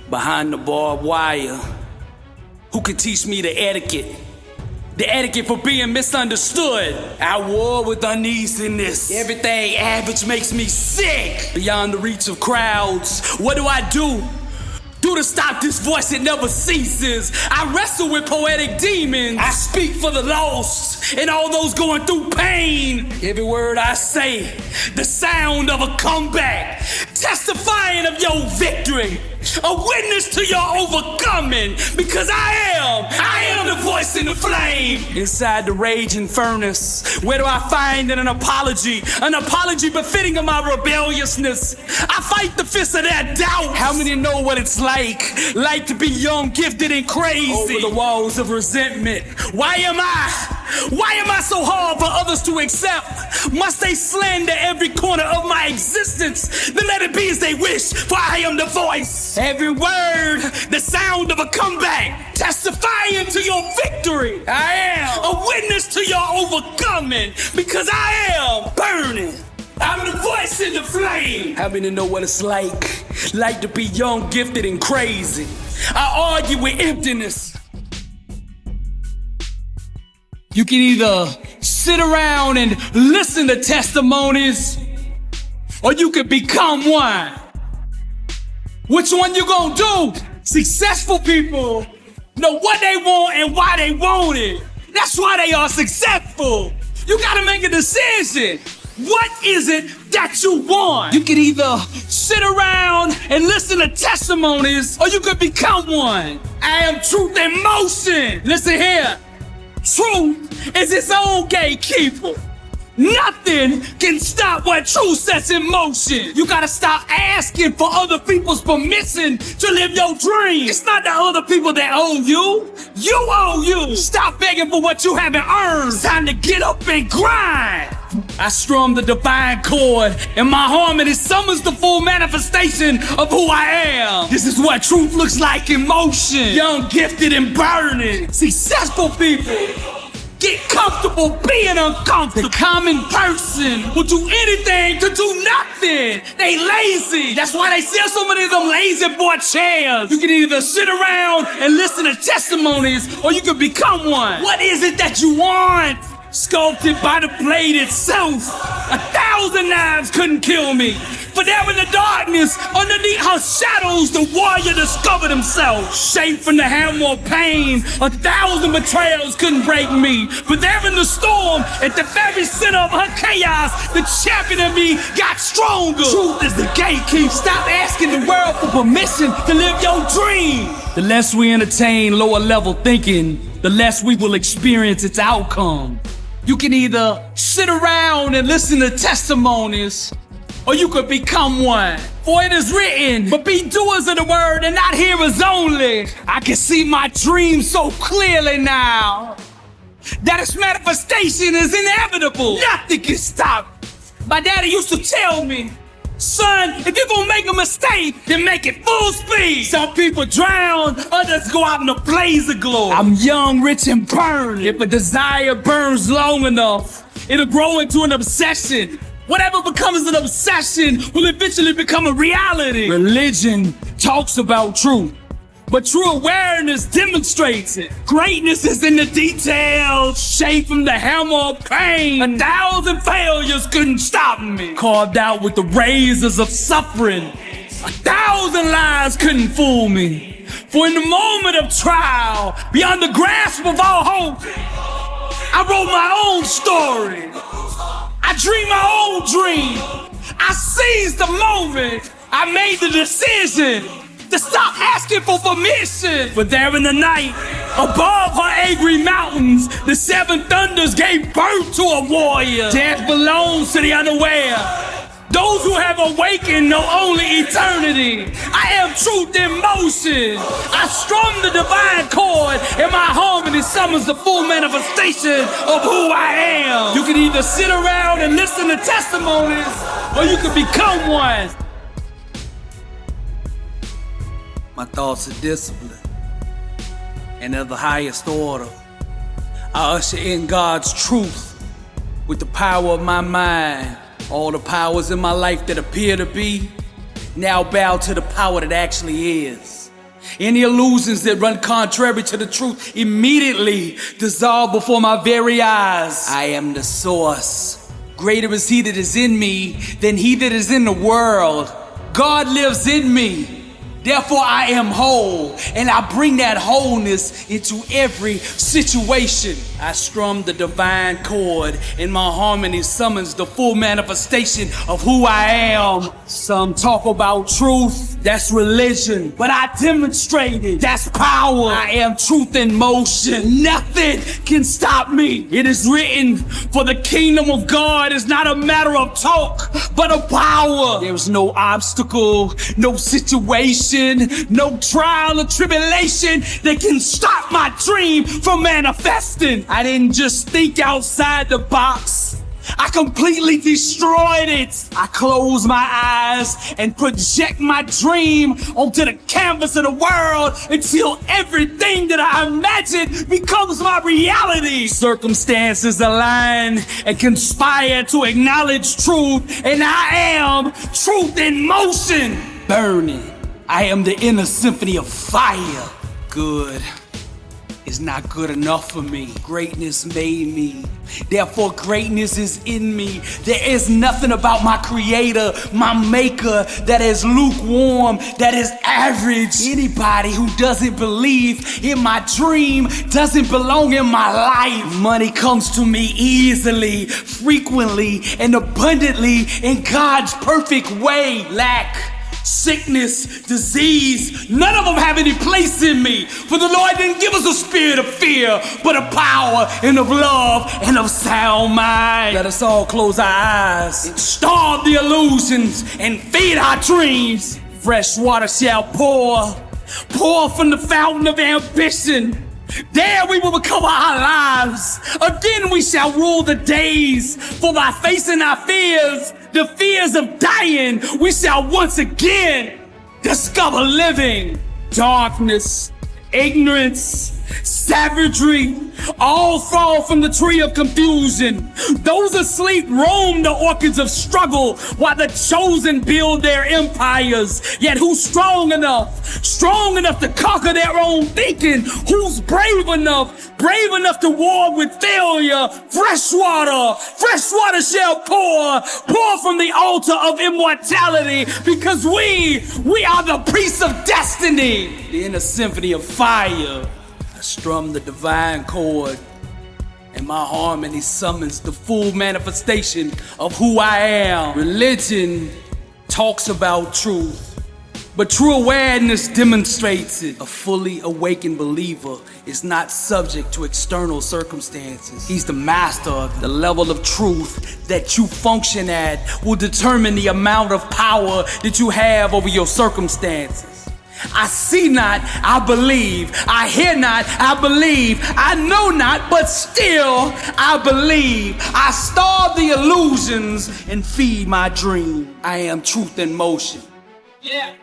behind the barbed wire. Who could teach me the etiquette? The etiquette for being misunderstood. At war with uneasiness. Everything average makes me sick. Beyond the reach of crowds, what do I do? Do to stop this voice that never ceases. I wrestle with poetic demons. I speak for the lost and all those going through pain. Every word I say, the sound of a comeback, testifying of your victory, a witness to your overcoming, because I am the voice in the flame. Inside the raging furnace, where do I find an apology befitting of my rebelliousness? I fight the fist of that doubt. How many know what it's like to be young, gifted, and crazy? Over the walls of resentment. Why am I so hard for others to accept? Must they slander every corner of my existence? Then let it be as they wish, for I am the voice. Every word, the sound of a comeback, testifying to your victory. I am a witness to your overcoming, because I am burning. I'm the voice in the flame. Happy to know what it's like to be young, gifted, and crazy. I argue with emptiness. You can either sit around and listen to testimonies, or you could become one. Which one you gonna do? Successful people know what they want and why they want it. That's why they are successful. You gotta make a decision. What is it that you want? You can either sit around and listen to testimonies, or you could become one. I am truth in motion. Listen here. Truth is its own gatekeeper. Nothing can stop what truth sets in motion. You gotta stop asking for other people's permission to live your dream. It's not the other people that owe you. You owe you. Stop begging for what you haven't earned. It's time to get up and grind. I strum the divine chord, and my harmony summons the full manifestation of who I am. This is what truth looks like in motion. Young, gifted, and burning. Successful people get comfortable being uncomfortable. The common person will do anything to do nothing. They lazy. That's why they sell so many of them lazy boy chairs. You can either sit around and listen to testimonies, or you can become one. What is it that you want? Sculpted by the blade itself. 1,000 knives couldn't kill me. For there in the darkness, underneath her shadows, the warrior discovered himself. Shaped from the hammer of pain, 1,000 betrayals couldn't break me. But there in the storm, at the very center of her chaos, the champion in me got stronger. Truth is the gatekeeper. Stop asking the world for permission to live your dream. The less we entertain lower level thinking, the less we will experience its outcome. You can either sit around and listen to testimonies, or you could become one. For it is written, but be doers of the word and not hearers only. I can see my dream so clearly now that its manifestation is inevitable. Nothing can stop. My daddy used to tell me, son, if you're gonna make a mistake, then make it full speed. Some people drown, others go out in a blaze of glory. I'm young, rich, and burning. If a desire burns long enough, it'll grow into an obsession. Whatever becomes an obsession will eventually become a reality. Religion talks about truth, but true awareness demonstrates it. Greatness is in the details, shaped from the hammer of pain. 1,000 failures couldn't stop me. Carved out with the razors of suffering. 1,000 lies couldn't fool me. For in the moment of trial, beyond the grasp of all hope, I wrote my own story. I dreamed my own dream. I seized the moment. I made the decision to stop asking for permission. But there in the night, above her angry mountains, the seven thunders gave birth to a warrior. Death belongs to the unaware. Those who have awakened know only eternity. I am truth in motion. I strum the divine chord, and my harmony summons the full manifestation of who I am. You can either sit around and listen to testimonies, or you can become one. My thoughts are discipline, and of the highest order. I usher in God's truth with the power of my mind. All the powers in my life that appear to be now bow to the power that actually is. Any illusions that run contrary to the truth immediately dissolve before my very eyes. I am the source. Greater is he that is in me than he that is in the world. God lives in me. Therefore I am whole, and I bring that wholeness into every situation. I strum the divine chord, and my harmony summons the full manifestation of who I am. Some talk about truth, that's religion, but I demonstrate it, that's power. I am truth in motion. Nothing can stop me. It is written, for the kingdom of God is not a matter of talk, but of power. There's no obstacle, no situation, no trial or tribulation that can stop my dream from manifesting. I didn't just think outside the box, I completely destroyed it. I close my eyes and project my dream onto the canvas of the world until everything that I imagine becomes my reality. Circumstances align and conspire to acknowledge truth, and I am truth in motion. Burning. I am the inner symphony of fire. Good is not good enough for me. Greatness made me. Therefore, greatness is in me. There is nothing about my creator, my maker, that is lukewarm, that is average. Anybody who doesn't believe in my dream doesn't belong in my life. Money comes to me easily, frequently, and abundantly in God's perfect way. Lack, sickness, disease, none of them have any place in me. For the Lord didn't give us a spirit of fear, but of power and of love and of sound mind. Let us all close our eyes and starve the illusions and feed our dreams. Fresh water shall pour from the fountain of ambition. There we will recover our lives. Again we shall rule the days. For by facing our fears, the fears of dying, we shall once again discover living. Darkness, ignorance, savagery, all fall from the tree of confusion. Those asleep roam the orchards of struggle, while the chosen build their empires. Yet who's strong enough to conquer their own thinking? Who's brave enough to war with failure? Fresh water shall pour from the altar of immortality, because we are the priests of destiny. The inner symphony of fire. I strum the divine chord, and my harmony summons the full manifestation of who I am. Religion talks about truth, but true awareness demonstrates it. A fully awakened believer is not subject to external circumstances. He's the master of it. The level of truth that you function at will determine the amount of power that you have over your circumstances. I see not, I believe. I hear not, I believe. I know not, but still I believe. I starve the illusions and feed my dream. I am truth in motion. Yeah.